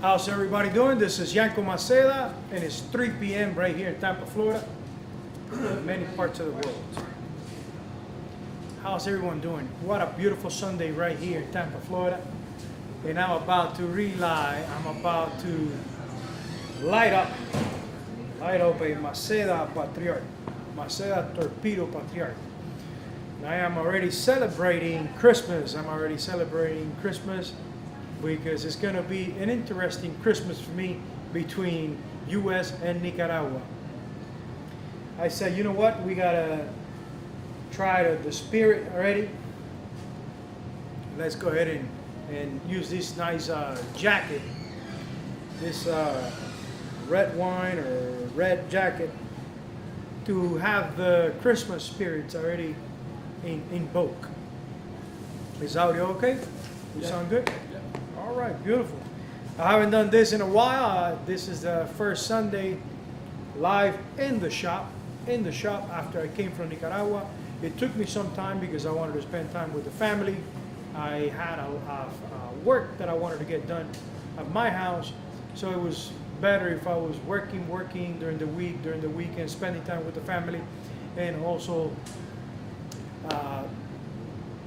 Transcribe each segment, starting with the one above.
How's everybody doing? This is Yanko Maceda, and it's 3 p.m. right here in Tampa, Florida, many parts of the world. How's everyone doing? What a beautiful Sunday right here in Tampa, Florida. And I'm about to light up a Maceda Patriarch, Maceda Torpedo Patriarch. I am already celebrating Christmas. Because it's going to be an interesting Christmas for me between U.S. and Nicaragua. I said, you know what? We got to try the spirit already. Let's go ahead and use this nice jacket, this red wine or red jacket, to have the Christmas spirits already in vogue. Is audio okay? You sound good? All right, beautiful. I haven't done this in a while. This is the first Sunday live in the shop after I came from Nicaragua. It took me some time because I wanted to spend time with the family. I had a work that I wanted to get done at my house, so it was better if I was working during the weekend, spending time with the family, and also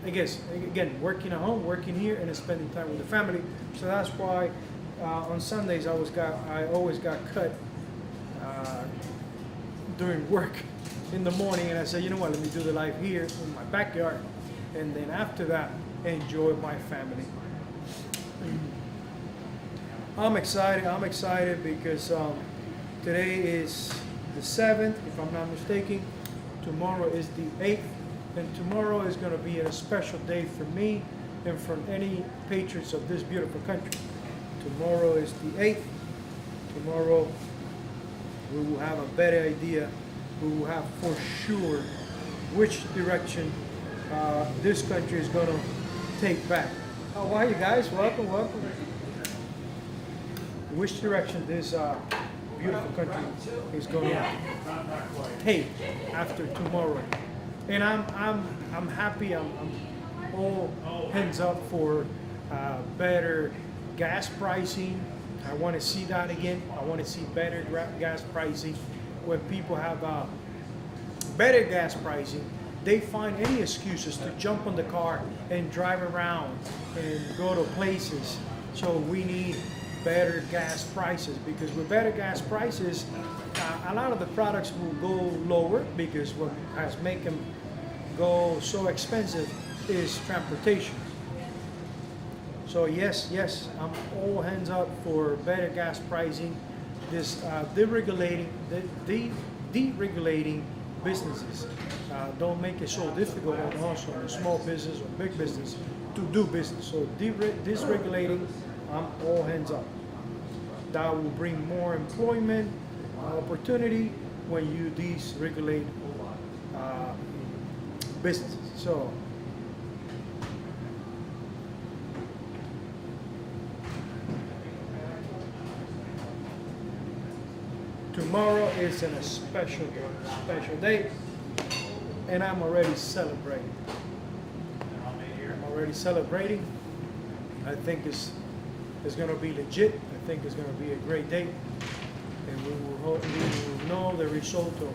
I guess, again, working at home, working here, and spending time with the family. So that's why on Sundays I always got cut during work in the morning. And I said, you know what, let me do the live here in my backyard. And then after that, enjoy my family. I'm excited because today is the 7th, if I'm not mistaken. Tomorrow is the 8th. And tomorrow is going to be a special day for me and for any patriots of this beautiful country. Tomorrow is the 8th. Tomorrow we will have a better idea. We will have for sure which direction this country is going to take back. How are you guys? Welcome. Which direction this beautiful country is going to take after tomorrow. And I'm happy. I'm all hands up for better gas pricing. I want to see that again. I want to see better gas pricing. When people have better gas pricing, they find any excuses to jump on the car and drive around and go to places. So we need better gas prices, because with better gas prices, a lot of the products will go lower, because what has made them go so expensive is transportation. So yes, I'm all hands up for better gas pricing. This deregulating businesses. Don't make it so difficult on us, on a small business or big business, to do business. So dysregulating, I'm all hands up. That will bring more employment opportunity when you deregulate businesses. So tomorrow is a special day, and I'm already celebrating. I think it's going to be legit. I think it's going to be a great day, and we will know the result of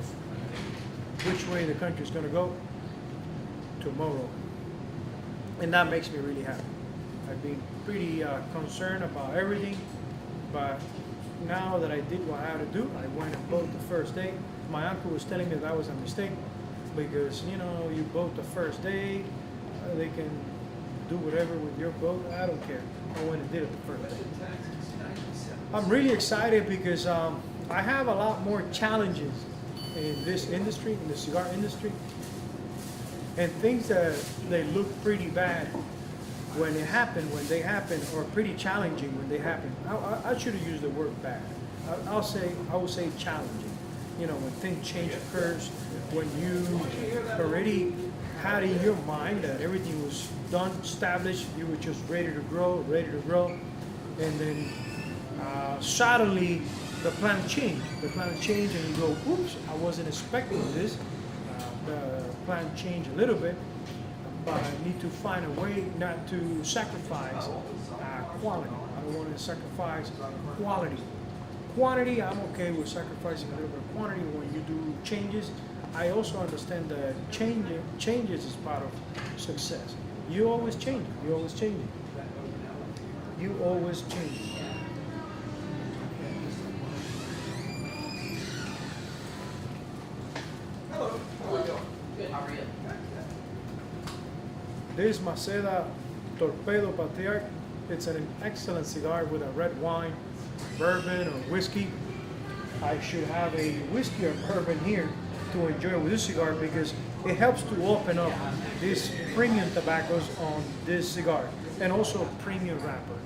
which way the country is going to go tomorrow, and that makes me really happy. I've been pretty concerned about everything, but now that I did what I had to do, I went and voted the first day. My uncle was telling me that was a mistake, because you vote the first day, they can do whatever with your vote. I don't care. I went and did it the first day. I'm really excited because I have a lot more challenges in this industry, in the cigar industry, and things that they look pretty bad when they happen, or pretty challenging when they happen. I should have used the word bad. I would say challenging. When things change occurs, when you already had in your mind that everything was done, established, you were just ready to grow, and then suddenly the plan changed. And you go, oops, I wasn't expecting this. The plan changed a little bit. but I need to find a way not to sacrifice quality. I don't want to sacrifice quality. Quantity, I'm okay with sacrificing a little bit of quantity when you do changes. I also understand that changes is part of success. You always change. You always change. You always change. Hello. How are you doing? Good. How are you? This is Maceda Torpedo Patriarch. It's an excellent cigar with a red wine, bourbon, or whiskey. I should have a whiskey or bourbon here to enjoy with this cigar because it helps to open up these premium tobaccos on this cigar, and also a premium wrapper.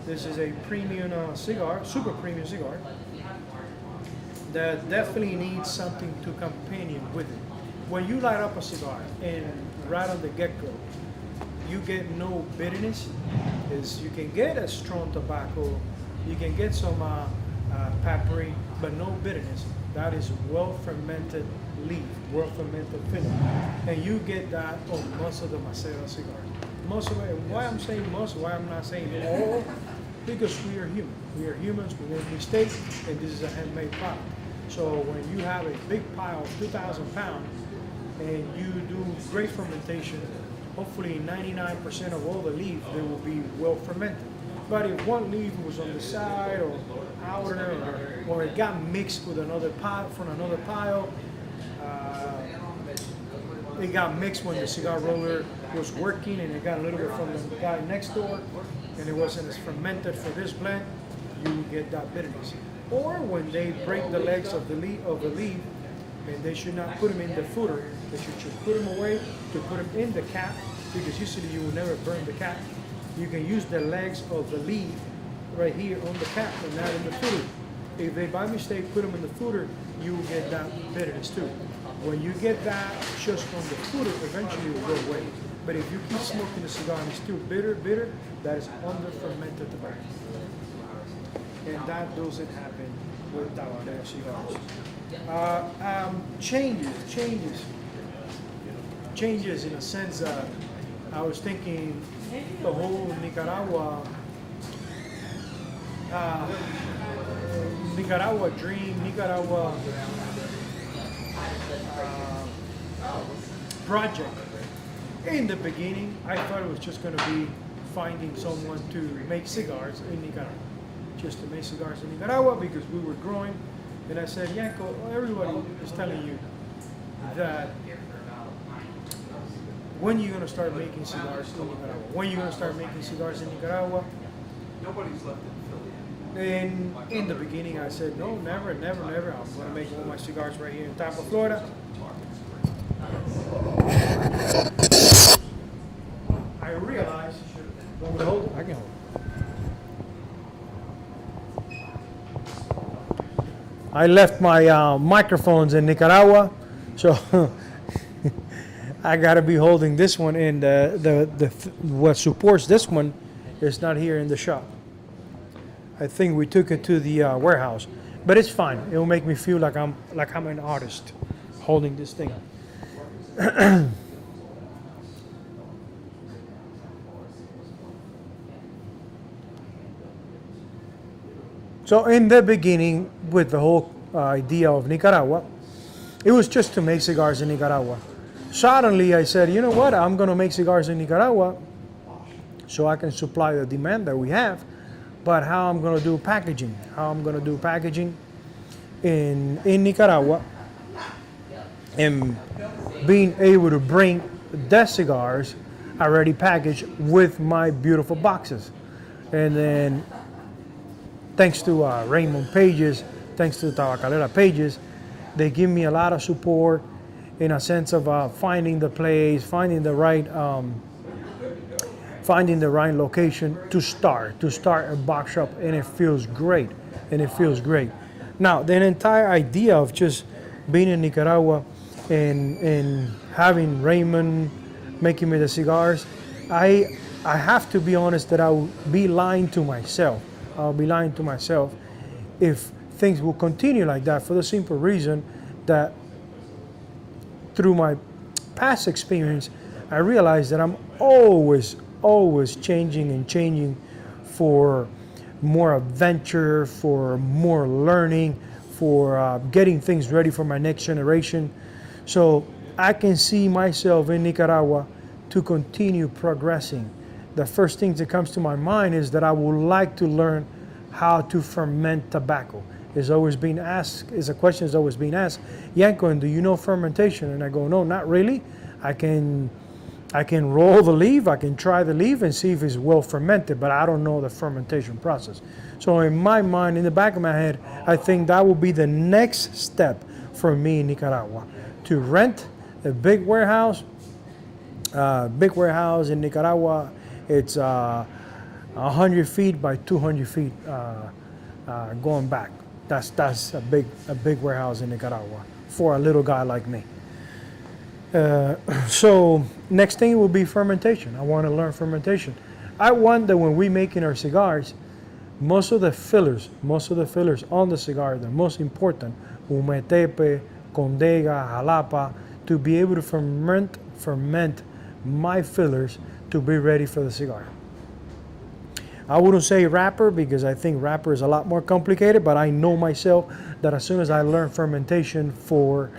This is a premium cigar, super premium cigar, that definitely needs something to companion with it. When you light up a cigar and right on the get-go, you get no bitterness. You can get a strong tobacco, you can get some peppery, but no bitterness. That is well-fermented leaf, well-fermented filler. And you get that on most of the Maceda cigars. Most of it, why I'm saying most, why I'm not saying all, because we are human. We are humans, we make mistakes, and this is a handmade product. So when you have a big pile of 2,000 pounds, and you do great fermentation, hopefully 99% of all the leaf, they will be well fermented. But if one leaf was on the side or outer, or it got mixed with another pile from another pile, it got mixed when the cigar roller was working, and it got a little bit from the guy next door, and it wasn't as fermented for this blend, you get that bitterness. Or when they break the legs of the leaf, and they should not put them in the footer, they should just put them away to put them in the cap, because usually you will never burn the cap. You can use the legs of the leaf right here on the cap and not in the footer. If they by mistake put them in the footer, you will get that bitterness too. When you get that just from the footer, eventually it will go away. But if you keep smoking the cigar and it's still bitter, that is under fermented tobacco. And that doesn't happen with Tabanero cigars. Changes in a sense that I was thinking the whole Nicaragua dream, Nicaragua project. In the beginning, I thought it was just going to be finding someone to make cigars in Nicaragua. Just to make cigars in Nicaragua because we were growing. And I said, Yanko, everybody is telling you that when you're going to start making cigars in Nicaragua? When you're going to start making cigars in Nicaragua? Nobody's left in Philly. And in the beginning, I said, no, never. I'm going to make all my cigars right here in Tampa, Florida. I realized, want me to hold it? I can hold it. I left my microphones in Nicaragua, so I got to be holding this one, and what supports this one is not here in the shop. I think we took it to the warehouse, but it's fine. It will make me feel like I'm an artist holding this thing. So in the beginning, with the whole idea of Nicaragua, it was just to make cigars in Nicaragua. Suddenly I said, you know what, I'm going to make cigars in Nicaragua so I can supply the demand that we have, but how I'm going to do packaging, in Nicaragua, and being able to bring the cigars already packaged with my beautiful boxes. And then thanks to Raymond Pages, thanks to Tabacalera Pages, they give me a lot of support in a sense of finding the place, finding the right location to start a box shop, and it feels great. Now, the entire idea of just being in Nicaragua and having Raymond making me the cigars, I have to be honest that I will be lying to myself. I'll be lying to myself if things will continue like that, for the simple reason that through my past experience, I realize that I'm always changing and changing for more adventure, for more learning, for getting things ready for my next generation. So I can see myself in Nicaragua to continue progressing. The first thing that comes to my mind is that I would like to learn how to ferment tobacco. It's always been asked, is a question that's always been asked, Yanko, and do you know fermentation? And I go, no, not really. I can roll the leaf, I can try the leaf and see if it's well fermented, but I don't know the fermentation process. So in my mind, in the back of my head, I think that will be the next step for me in Nicaragua, to rent a big warehouse in Nicaragua. It's 100 feet by 200 feet going back. That's a big warehouse in Nicaragua for a little guy like me. So next thing will be fermentation. I want to learn fermentation. I want that when we making our cigars, most of the fillers on the cigar, the most important, Humetepe, Condega, Jalapa, to be able to ferment my fillers to be ready for the cigar. I wouldn't say wrapper because I think wrapper is a lot more complicated, but I know myself that as soon as I learn fermentation for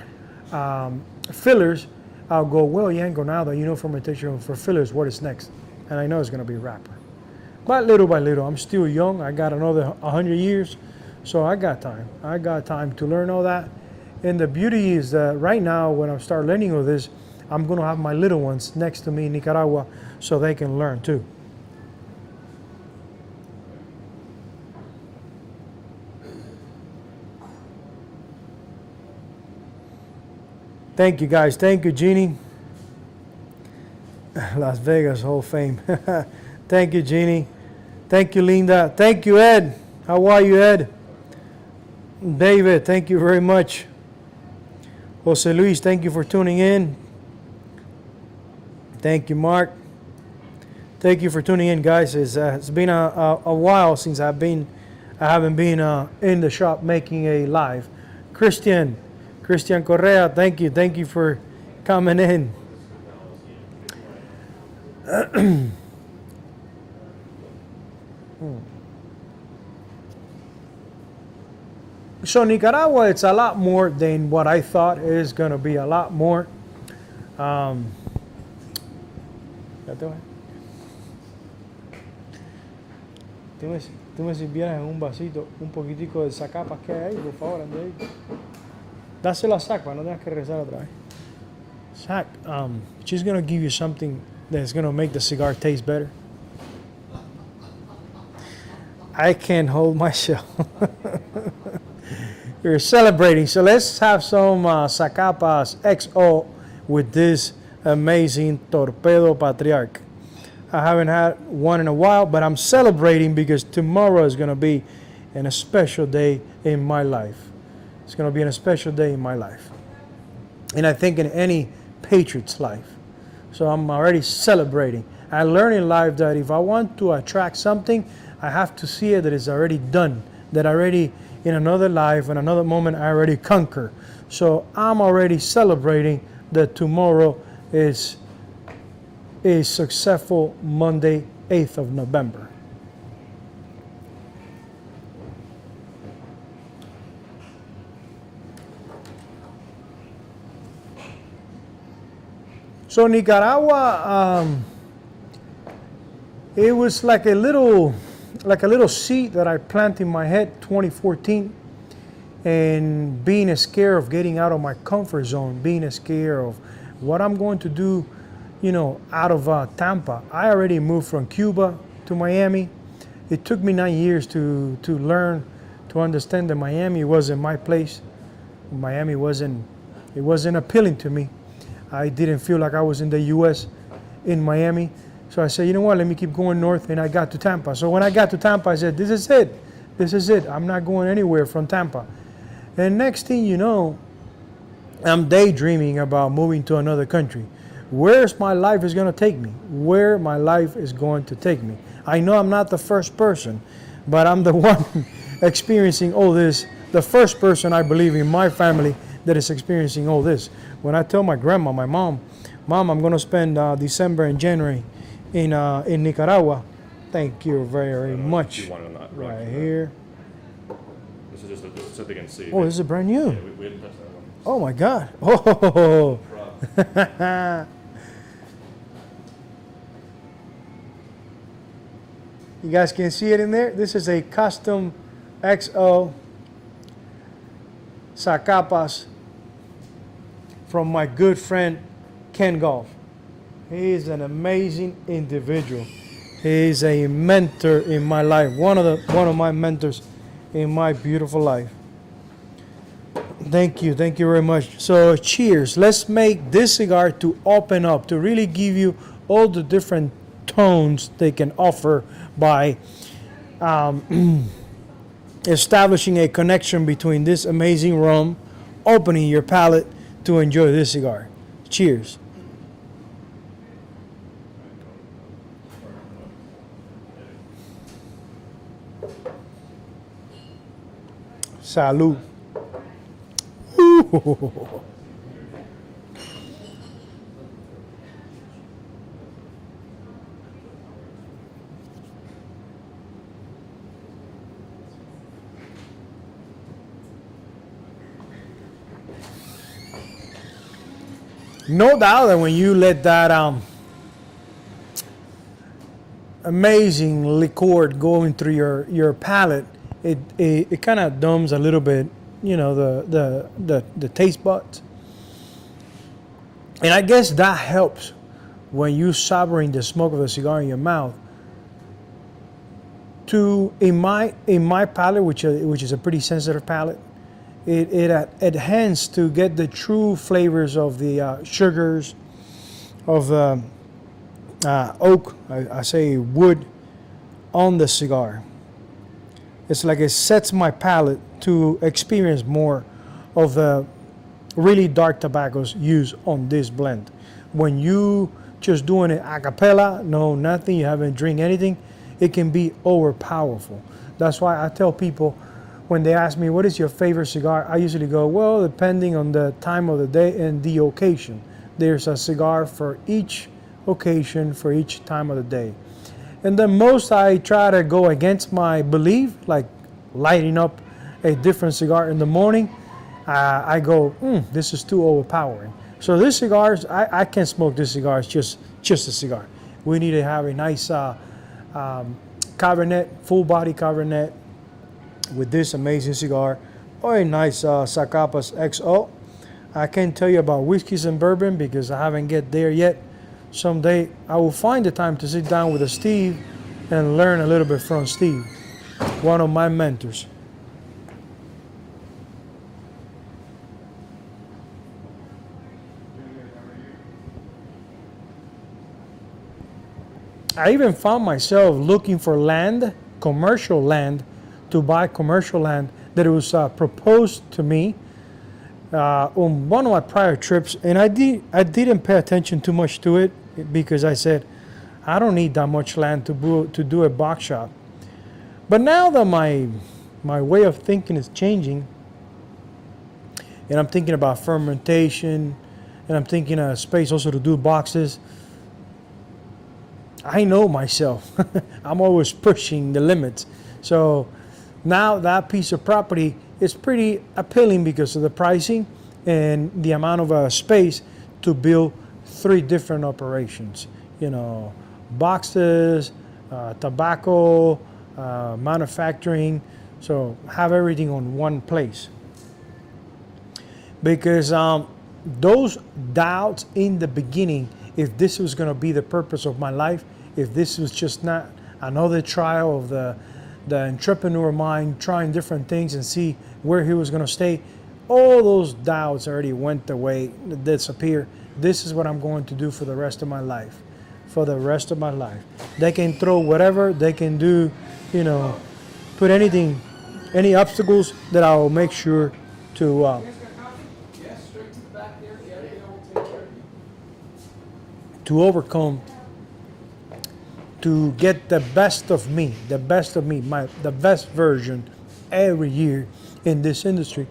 fillers, I'll go, well, Yanko, now that you know fermentation for fillers, what is next? And I know it's going to be wrapper. But little by little, I'm still young. I got another 100 years, so I got time. I got time to learn all that. And the beauty is that right now, when I start learning all this, I'm going to have my little ones next to me in Nicaragua so they can learn too. Thank you, guys. Thank you, Jeannie. Las Vegas Hall of Fame. Thank you, Jeannie. Thank you, Linda. Thank you, Ed. How are you, Ed? David, thank you very much. Jose Luis, thank you for tuning in. Thank you, Mark. Thank you for tuning in, guys. It's been a while since I haven't been in the shop making a live. Christian Correa, thank you for coming in. So Nicaragua, it's a lot more than what I thought it is going to be. A lot more. Tú me sirvieras en un vasito un poquitico de sacapas que hay ahí, por favor, André. Dáselo a Zach, para no tengas que regresar otra vez. Zach, she's going to give you something that's going to make the cigar taste better. I can't hold myself. We're celebrating, so let's have some Zacapas XO with this amazing Torpedo Patriarch. I haven't had one in a while, but I'm celebrating because tomorrow is going to be a special day in my life. It's going to be a special day in my life. And I think in any patriot's life. So I'm already celebrating. I learned in life that if I want to attract something, I have to see it that it's already done. That already in another life, in another moment, I already conquer. So I'm already celebrating that tomorrow is a successful Monday, 8th of November. So Nicaragua, it was like a little seed that I planted in my head 2014, and being scared of getting out of my comfort zone, being scared of what I'm going to do, out of Tampa. I already moved from Cuba to Miami. It took me 9 years to learn, to understand that Miami wasn't my place. Miami wasn't appealing to me. I didn't feel like I was in the U.S. in Miami. So I said, you know what, let me keep going north, and I got to Tampa. So when I got to Tampa, I said, this is it. I'm not going anywhere from Tampa. And next thing you know, I'm daydreaming about moving to another country. Where's my life is going to take me? Where my life is going to take me. I know I'm not the first person, but I'm the one experiencing all this. The first person, I believe, in my family that is experiencing all this. when I tell my grandma, my mom, I'm going to spend December and January in Nicaragua. Thank you very much. You wanted not Right here. This is just so they can see. Oh, this is brand new. Yeah, we didn't touch that one. Oh my God. Oh. You guys can see it in there. This is a custom XO Zacapas from my good friend Ken Golf. He is an amazing individual. He is a mentor in my life. One of my mentors in my beautiful life. Thank you very much. So cheers. Let's make this cigar to open up, to really give you all the different tones they can offer by establishing a connection between this amazing rum, opening your palate to enjoy this cigar. Cheers. Salud. Ooh. No doubt that when you let that amazing liqueur going through your palate, it kind of dumbs a little bit, the taste buds. And I guess that helps when you savoring the smoke of the cigar in your mouth. In my palate, which is a pretty sensitive palate, it enhances to get the true flavors of the sugars, of the oak, I say wood, on the cigar. It's like it sets my palate to experience more of the really dark tobaccos used on this blend. When you just doing it a cappella, no nothing, you haven't drink anything, it can be overpowerful. That's why I tell people when they ask me what is your favorite cigar, I usually go, well, depending on the time of the day and the occasion. There's a cigar for each occasion, for each time of the day. And the most I try to go against my belief, like lighting up a different cigar in the morning, I go, this is too overpowering. So this cigars, I can't smoke this cigar, it's just a cigar. We need to have a nice Cabernet, full body Cabernet with this amazing cigar, or a nice Zacapas XO. I can't tell you about whiskeys and bourbon because I haven't get there yet. Someday I will find the time to sit down with Steve and learn a little bit from Steve, one of my mentors. I even found myself looking for land, commercial land, to buy commercial land that it was proposed to me on one of my prior trips, and I didn't pay attention too much to it because I said I don't need that much land to do a box shop. But now that my way of thinking is changing, and I'm thinking about fermentation, and I'm thinking of space also to do boxes, I know myself. I'm always pushing the limits. So now that piece of property is pretty appealing because of the pricing and the amount of space to build 3 different operations. Boxes, tobacco, manufacturing. So have everything on one place. Because those doubts in the beginning, if this was going to be the purpose of my life, if this was just not another trial of the entrepreneur mind, trying different things and see where he was going to stay, all those doubts already went away, disappeared. This is what I'm going to do for the rest of my life. For the rest of my life. They can throw whatever, they can do, put anything, any obstacles that I will make sure to overcome, to get the best of me, the best version every year in this industry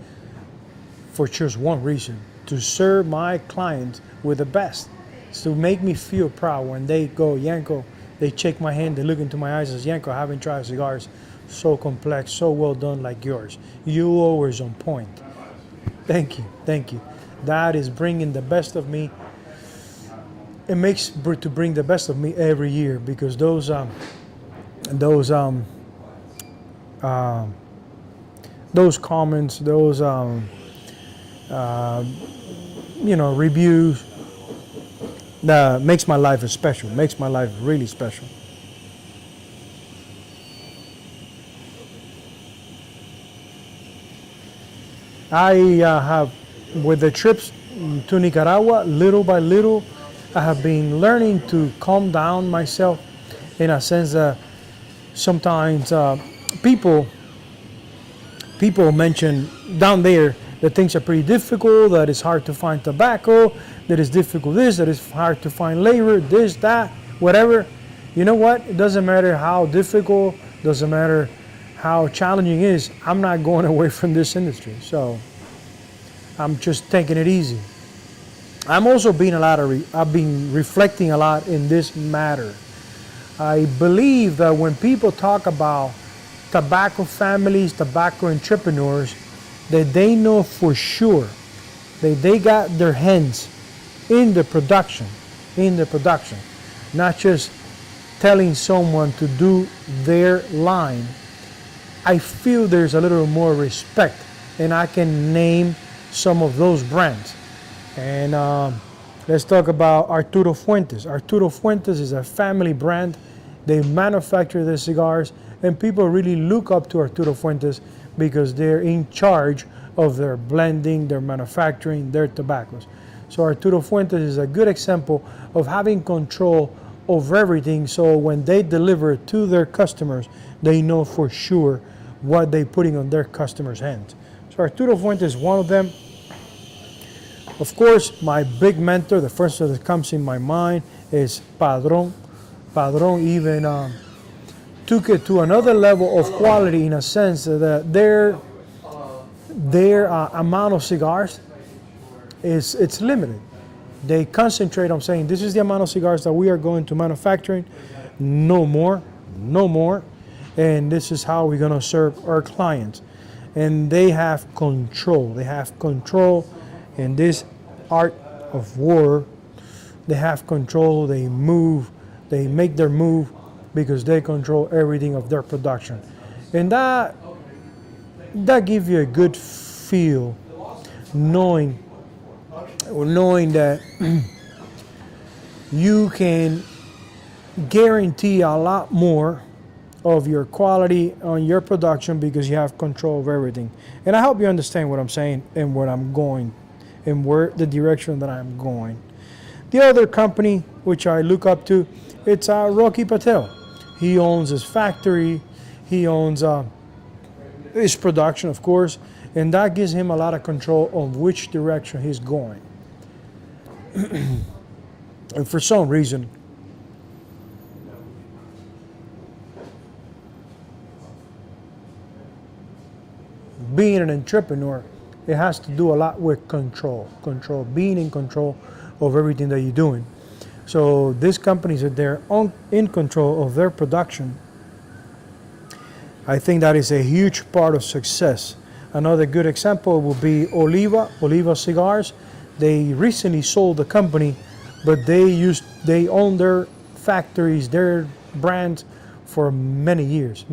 for just one reason, to serve my clients with the best. It's to make me feel proud when they go, Yanko, they shake my hand, they look into my eyes and say, Yanko, I haven't tried cigars so complex, so well done like yours. You always on point. Thank you, thank you. That is bringing the best of me. It makes to bring the best of me every year, because those comments, those reviews, that makes my life special. Makes my life really special. I have, with the trips to Nicaragua, little by little, I have been learning to calm down myself, in a sense that sometimes people mention down there that things are pretty difficult, that it's hard to find tobacco, that it's difficult this, that it's hard to find labor, this, that, whatever. You know what? It doesn't matter how difficult, doesn't matter how challenging it is. I'm not going away from this industry, so I'm just taking it easy. I'm also being I've been reflecting a lot in this matter. I believe that when people talk about tobacco families, tobacco entrepreneurs, that they know for sure that they got their hands in the production, not just telling someone to do their line. I feel there's a little more respect, and I can name some of those brands. And let's talk about Arturo Fuentes. Arturo Fuentes is a family brand. They manufacture the cigars, and people really look up to Arturo Fuentes because they're in charge of their blending, their manufacturing, their tobaccos. So Arturo Fuentes is a good example of having control over everything, so when they deliver to their customers, they know for sure what they're putting on their customers' hands. So Arturo Fuentes is one of them. Of course, my big mentor, the first one that comes in my mind, is Padron. Padron even took it to another level of quality, in a sense that their amount of cigars it's limited. They concentrate on saying, this is the amount of cigars that we are going to manufacturing, no more, and this is how we're going to serve our clients. And they have control. They have control in this art of war. They have control. They move. They make their move because they control everything of their production. And that gives you a good feel, knowing that you can guarantee a lot more of your quality on your production because you have control of everything. And I hope you understand what I'm saying and where I'm going and where the direction that I'm going. The other company which I look up to, it's Rocky Patel. He owns his factory, he owns his production, of course, and that gives him a lot of control on which direction he's going. And for some reason, being an entrepreneur, it has to do a lot with control, being in control of everything that you're doing. So these companies that they're in control of their production, I think that is a huge part of success. Another good example will be Oliva Cigars. They recently sold the company, but they own their factories, their brand for many years.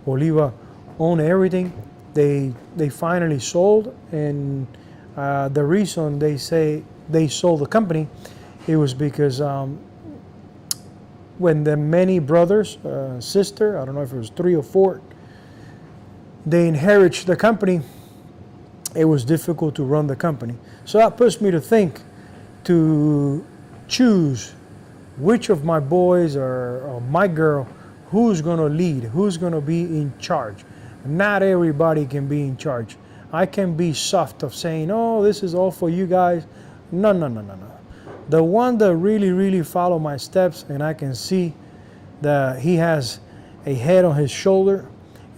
Oliva owned everything. They finally sold, and the reason they say they sold the company, it was because when the many brothers, sister, I don't know if it was 3 or 4, they inherited the company, it was difficult to run the company. So that puts me to think, to choose which of my boys or my girl, who's going to lead, who's going to be in charge. Not everybody can be in charge. I can be soft of saying, oh, this is all for you guys. No. The one that really follow my steps, and I can see that he has a head on his shoulder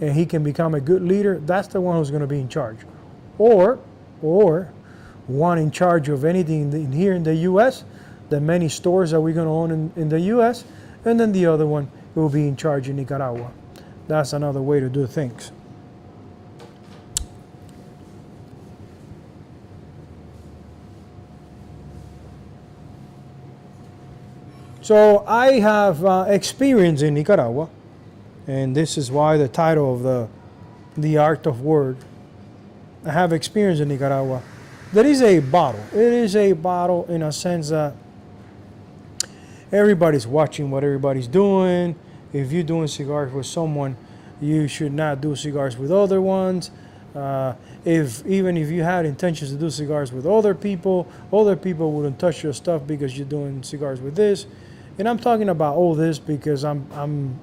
and he can become a good leader, that's the one who's going to be in charge. Or one in charge of anything in here in the U.S., the many stores that we're going to own in the U.S., and then the other one will be in charge in Nicaragua. That's another way to do things. So I have experience in Nicaragua, and this is why the title of the Art of Word. I have experience in Nicaragua. There is a bottle. It is a bottle in a sense that everybody's watching what everybody's doing. If you're doing cigars with someone, you should not do cigars with other ones. Even if you had intentions to do cigars with other people wouldn't touch your stuff because you're doing cigars with this. And I'm talking about all this because I'm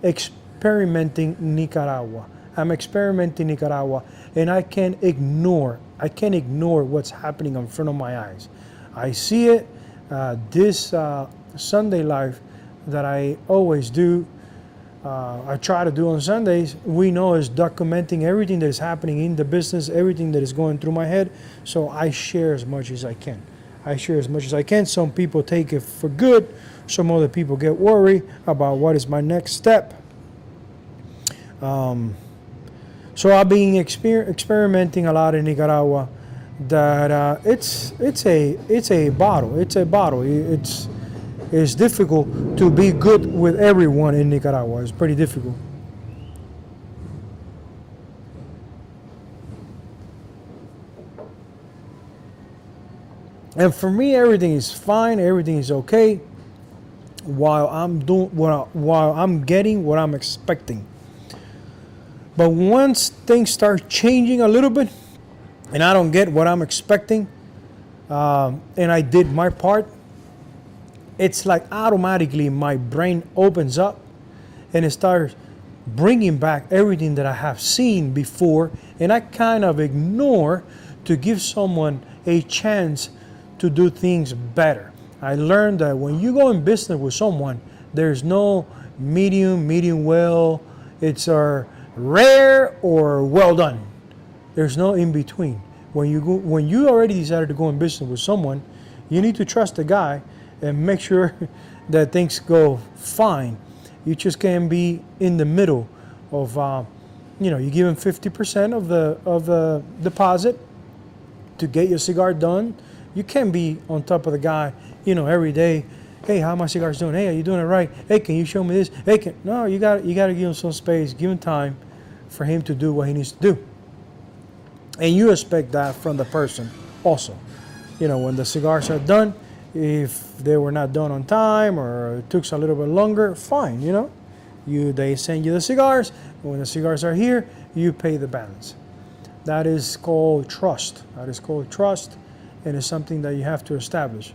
experimenting Nicaragua. I'm experimenting Nicaragua, and I can't ignore what's happening in front of my eyes. I see it. This Sunday Live that I always do, I try to do on Sundays, we know is documenting everything that is happening in the business, everything that is going through my head. So I share as much as I can. Some people take it for good. Some other people get worried about what is my next step. So I've been experimenting a lot in Nicaragua. That it's a bottle. It's difficult to be good with everyone in Nicaragua. It's pretty difficult. And for me, everything is fine. Everything is okay. While I'm getting what I'm expecting. But once things start changing a little bit, and I don't get what I'm expecting, and I did my part, it's like automatically my brain opens up and it starts bringing back everything that I have seen before, and I kind of ignore to give someone a chance to do things better. I learned that when you go in business with someone, there's no medium well, it's rare or well done. There's no in between. When you already decided to go in business with someone, you need to trust the guy and make sure that things go fine. You just can't be in the middle of, you give him 50% of the deposit to get your cigar done. You can't be on top of the guy, every day. Hey, how are my cigars doing? Hey, are you doing it right? Hey, can you show me this? Hey, no, you got to give him some space, give him time for him to do what he needs to do. And you expect that from the person also. When the cigars are done, if they were not done on time or it took a little bit longer, fine, they send you the cigars. When the cigars are here, you pay the balance. That is called trust. And it's something that you have to establish.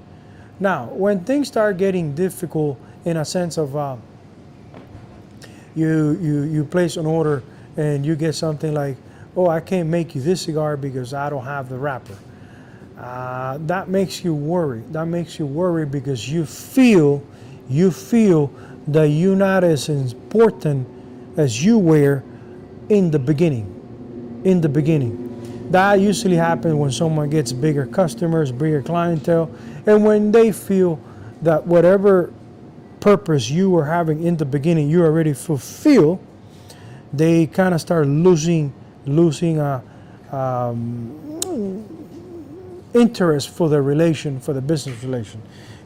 Now, when things start getting difficult in a sense of you place an order and you get something like, oh, I can't make you this cigar because I don't have the wrapper. That makes you worry. Because you feel that you're not as important as you were in the beginning. That usually happens when someone gets bigger customers, bigger clientele, and when they feel that whatever purpose you were having in the beginning, you already fulfill, they kind of start losing interest for the business relation.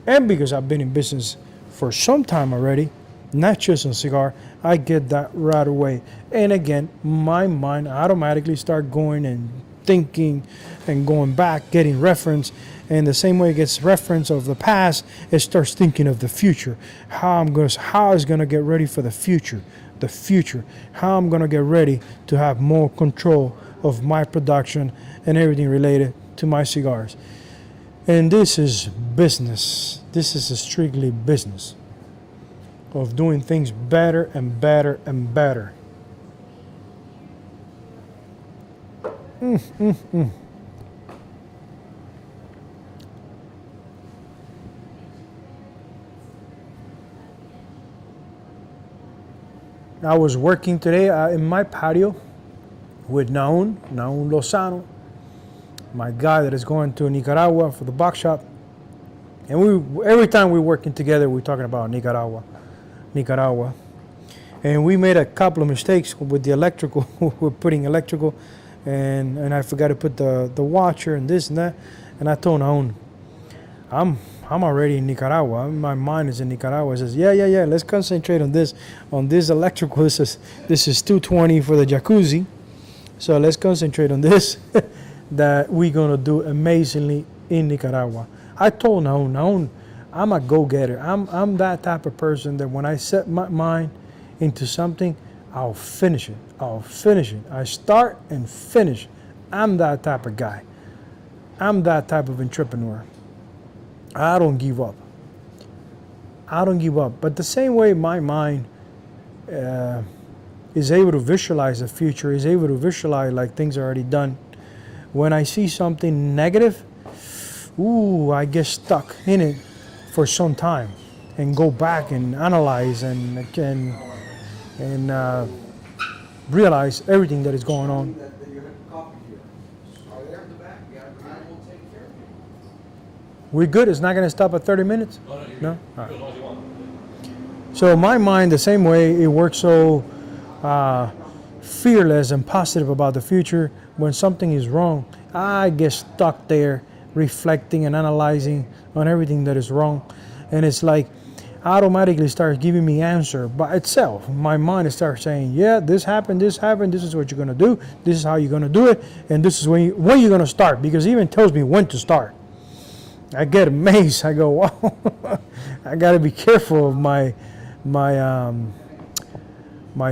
And because I've been in business for some time already, not just on cigar, I get that right away. And again, my mind automatically start going and thinking and going back, getting reference. And the same way it gets reference of the past, it starts thinking of the future. How it's gonna get ready for the future. How I'm gonna get ready to have more control of my production and everything related to my cigars. And this is business. This is strictly business of doing things better and better and better. I was working today in my patio with Naun Lozano, my guy that is going to Nicaragua for the box shop. And every time we're working together, we're talking about Nicaragua. And we made a couple of mistakes with the electrical. We're putting electrical, and I forgot to put the washer and this and that. And I told Naun, I'm already in Nicaragua. My mind is in Nicaragua. He says, yeah. Let's concentrate on this electrical. This is 220 for the jacuzzi. So let's concentrate on this. That we're gonna do amazingly in Nicaragua. I told Naun, I'm a go-getter. I'm that type of person that when I set my mind into something, I'll finish it. I start and finish. I'm that type of guy. I'm that type of entrepreneur. I don't give up. But the same way my mind is able to visualize the future, is able to visualize like things are already done. When I see something negative, I get stuck in it for some time and go back and analyze and realize everything that is going on. We're good. It's not going to stop at 30 minutes? No? All right. So my mind, the same way, it works so fearless and positive about the future. When something is wrong, I get stuck there reflecting and analyzing on everything that is wrong. And it's like automatically starts giving me answer by itself. My mind starts saying, yeah, this happened, this is what you're going to do, this is how you're going to do it, and this is when you're going to start, because it even tells me when to start. I get amazed. I go, wow, I got to be careful of my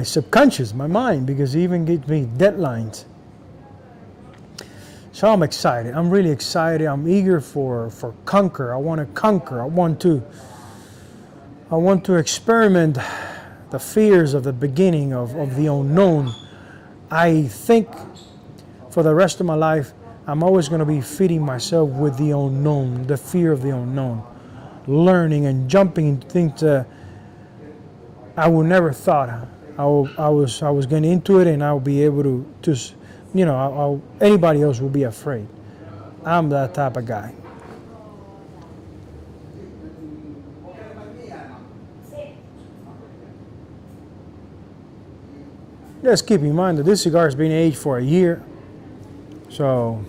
subconscious, my mind, because it even gives me deadlines. So I'm excited. I'm really excited. I'm eager for conquer. I want to conquer. I want to experiment the fears of the beginning of the unknown. I think for the rest of my life, I'm always going to be feeding myself with the unknown, the fear of the unknown, learning and jumping into things that I would never thought I was getting into it, and I'll be able to just, anybody else will be afraid. I'm that type of guy. Just keep in mind that this cigar has been aged for a year. So,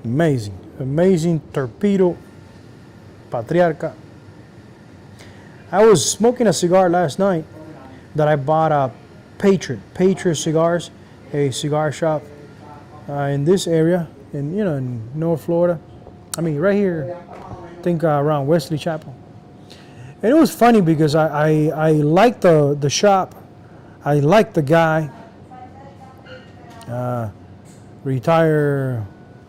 amazing Torpedo Patriarca. I was smoking a cigar last night that I bought at Patriot Cigars, a cigar shop in this area, in North Florida. I mean, right here, I think around Wesley Chapel. And it was funny because I liked the shop. I liked the guy, retired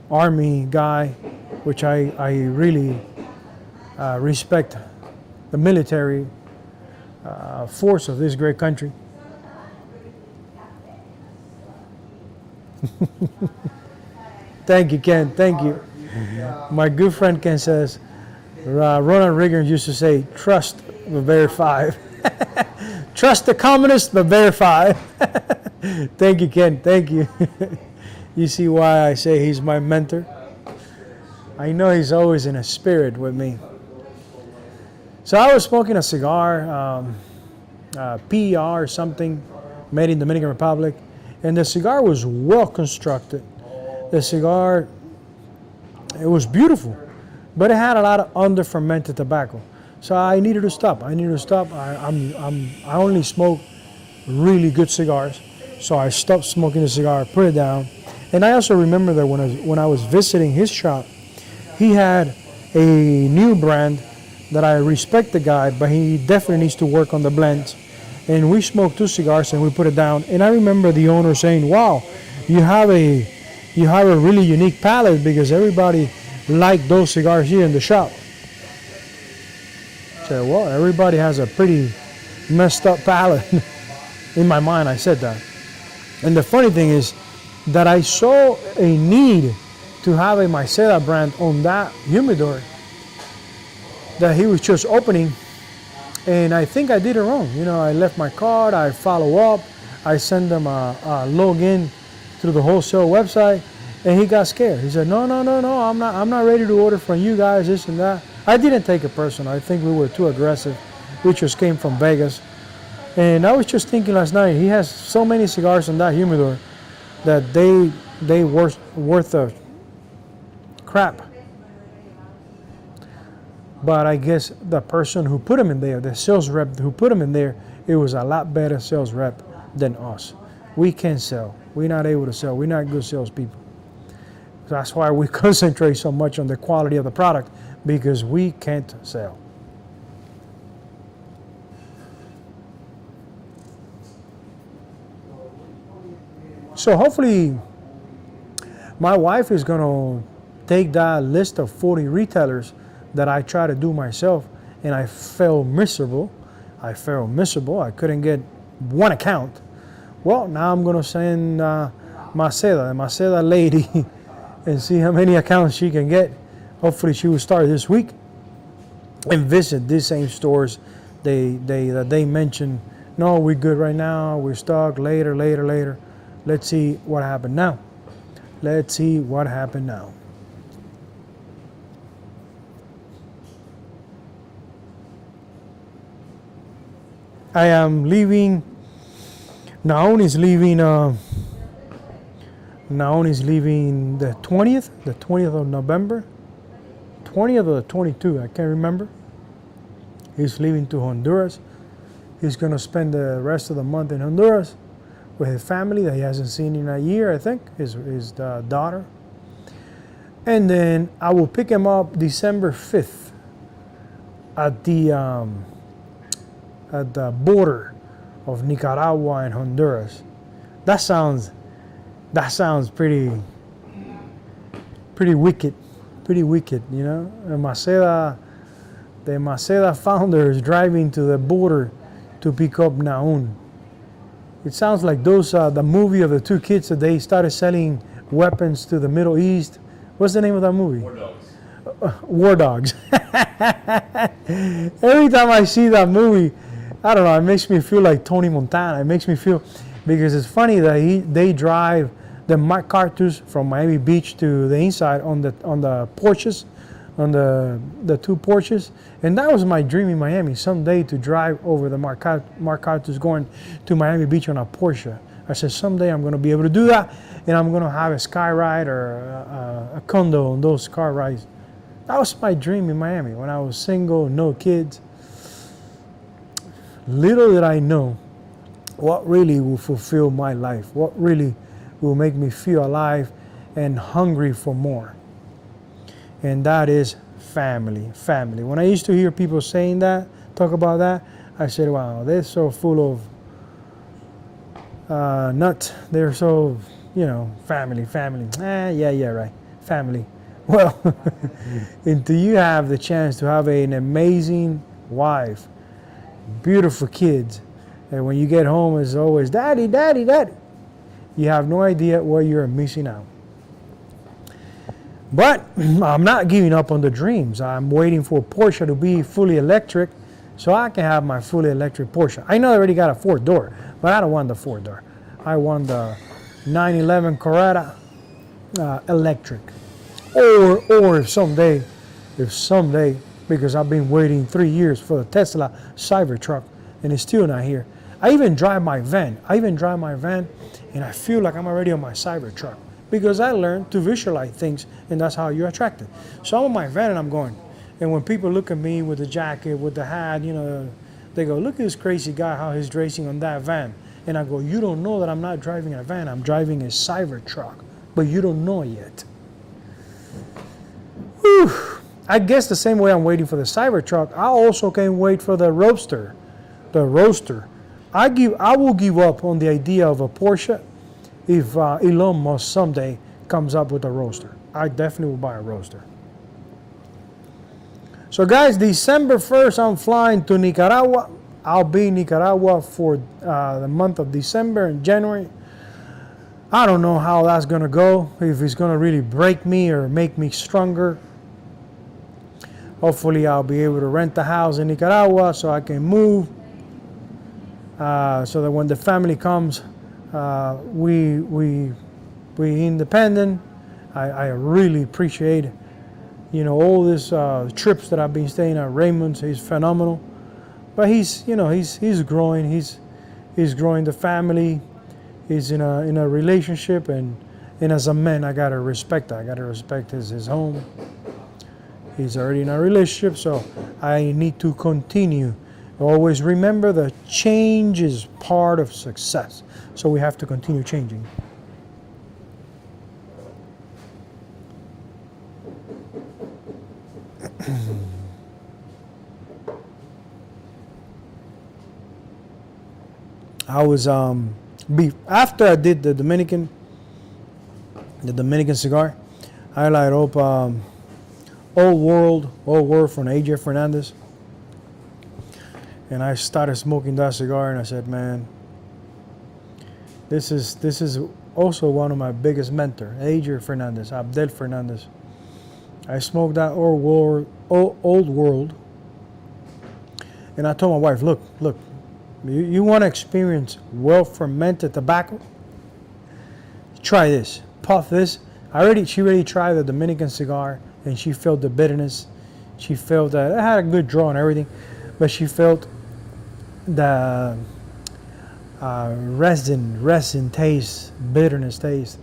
Army guy, which I really respect the military force of this great country. Thank you, Ken. Thank you. My good friend Ken says, Ronald Reagan used to say, trust but verify. Trust the communists but verify. Thank you, Ken. Thank you. You see why I say he's my mentor? I know he's always in a spirit with me. So I was smoking a cigar, PER or something, made in Dominican Republic, and the cigar was well constructed. The cigar, it was beautiful, but it had a lot of under-fermented tobacco. So I needed to stop. I only smoke really good cigars, so I stopped smoking the cigar, put it down. And I also remember that when I was visiting his shop, he had a new brand that I respect the guy, but he definitely needs to work on the blends. And we smoked 2 cigars and we put it down. And I remember the owner saying, "Wow, you have a really unique palate, because everybody liked those cigars here in the shop." I said, "Well, everybody has a pretty messed up palate." In my mind, I said that. And the funny thing is that I saw a need to have a Maiceda brand on that humidor that he was just opening, and I think I did it wrong. I left my card, I follow up, I send them a login through the wholesale website, And he got scared. He said, no, I'm not ready to order from you guys, this and that. I didn't take it personal. I think we were too aggressive. We just came from Vegas. And I was just thinking last night, he has so many cigars in that humidor that they worth a crap. But I guess the person who put him in there, the sales rep who put him in there, it was a lot better sales rep than us. We can't sell. We're not able to sell. We're not good salespeople. That's why we concentrate so much on the quality of the product, because we can't sell. So hopefully my wife is going to take that list of 40 retailers that I try to do myself, and I felt miserable. I couldn't get one account. Well, now I'm going to send the Maceda lady, and see how many accounts she can get. Hopefully she will start this week and visit these same stores they mentioned. No, we're good right now. We're stuck. Later. Let's see what happened now. I am leaving. Naomi's leaving the 20th of November. 20th or the 22nd, I can't remember. He's leaving to Honduras. He's going to spend the rest of the month in Honduras with his family that he hasn't seen in a year, I think, his daughter. And then I will pick him up December 5th at the border of Nicaragua and Honduras. That sounds pretty wicked, you know. And the Maceda founder is driving to the border to pick up Naun. It sounds like the movie of the two kids that they started selling weapons to the Middle East. What's the name of that movie? War Dogs. War Dogs. Every time I see that movie, I don't know, it makes me feel like Tony Montana. It makes me feel, because it's funny that they drive the MacArthur's from Miami Beach to the inside on the Porsches, on the two Porsches. And that was my dream in Miami, someday to drive over the MacArthur's going to Miami Beach on a Porsche. I said, someday I'm going to be able to do that, and I'm going to have a sky ride or a condo on those car rides. That was my dream in Miami when I was single, no kids. Little did I know what really will fulfill my life, what really will make me feel alive and hungry for more. And that is family. When I used to hear people saying that, talk about that, I said, wow, they're so full of nuts. They're so, family. Yeah, right, family. Well, until you have the chance to have an amazing wife, beautiful kids, and when you get home, it's always, daddy. You have no idea what you're missing out. But I'm not giving up on the dreams. I'm waiting for Porsche to be fully electric so I can have my fully electric Porsche. I know I already got a 4-door, but I don't want the 4-door. I want the 911 Carrera electric. Or if someday, because I've been waiting 3 years for the Tesla Cybertruck and it's still not here. I even drive my van, and I feel like I'm already on my Cybertruck, because I learned to visualize things, and that's how you attract it. So I'm on my van and I'm going, and when people look at me with the jacket, with the hat, they go, look at this crazy guy, how he's dressing on that van. And I go, you don't know that I'm not driving a van, I'm driving a Cybertruck, but you don't know yet. Whew. I guess the same way I'm waiting for the Cybertruck, I also can wait for the Roadster. I will give up on the idea of a Porsche if Elon Musk someday comes up with a Roadster. I definitely will buy a Roadster. So guys, December 1st, I'm flying to Nicaragua. I'll be in Nicaragua for the month of December and January. I don't know how that's going to go, if it's going to really break me or make me stronger. Hopefully I'll be able to rent a house in Nicaragua so I can move, so that when the family comes, we independent, I really appreciate, all these trips that I've been staying at Raymond's. He's phenomenal. But he's growing. He's growing the family. He's in a relationship, and as a man, I gotta respect that. I gotta respect his home. He's already in a relationship, so I need to continue. Always remember that change is part of success. So we have to continue changing. I was after I did the Dominican cigar, I light up Old World from AJ Fernandez, and I started smoking that cigar, and I said, man, this is also one of my biggest mentors, AJ Fernandez, Abdel Fernandez. I smoked that Old World, and I told my wife, look. You want to experience well-fermented tobacco? Try this. Puff this. She already tried the Dominican cigar, and she felt the bitterness. She felt that it had a good draw and everything, but she felt the resin taste, bitterness taste.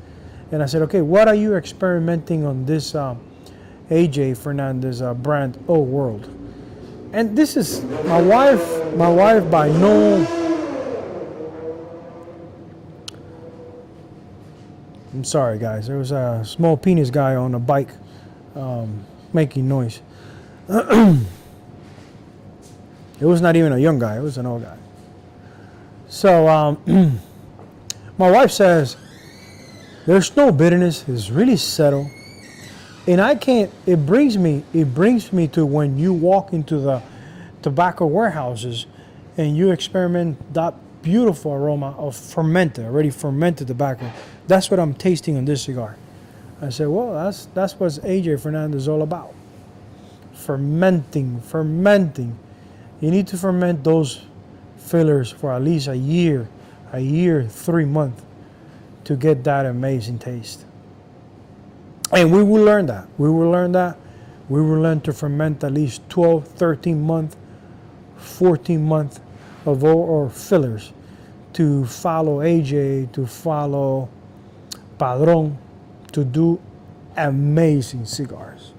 And I said, okay, what are you experimenting on this AJ Fernandez brand Old World? And this is my wife by no, I'm sorry guys, there was a small penis guy on a bike making noise. It was not even a young guy, it was an old guy. So my wife says, there's no bitterness, it's really settled. And it brings me to when you walk into the tobacco warehouses and you experiment that beautiful aroma of already fermented tobacco. That's what I'm tasting on this cigar. I said, well, that's what AJ Fernandez is all about. Fermenting. You need to ferment those fillers for at least a year, 3 months to get that amazing taste. And we will learn that. We will learn to ferment at least 12, 13 months, 14 months of our fillers to follow AJ, to follow Padron, to do amazing cigars.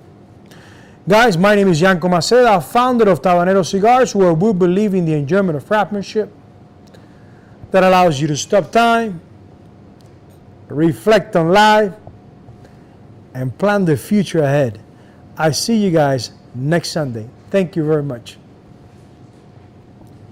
Guys, my name is Yanko Maceda, founder of Tabanero Cigars, where we believe in the enjoyment of craftsmanship that allows you to stop time, reflect on life, and plan the future ahead. I see you guys next Sunday. Thank you very much.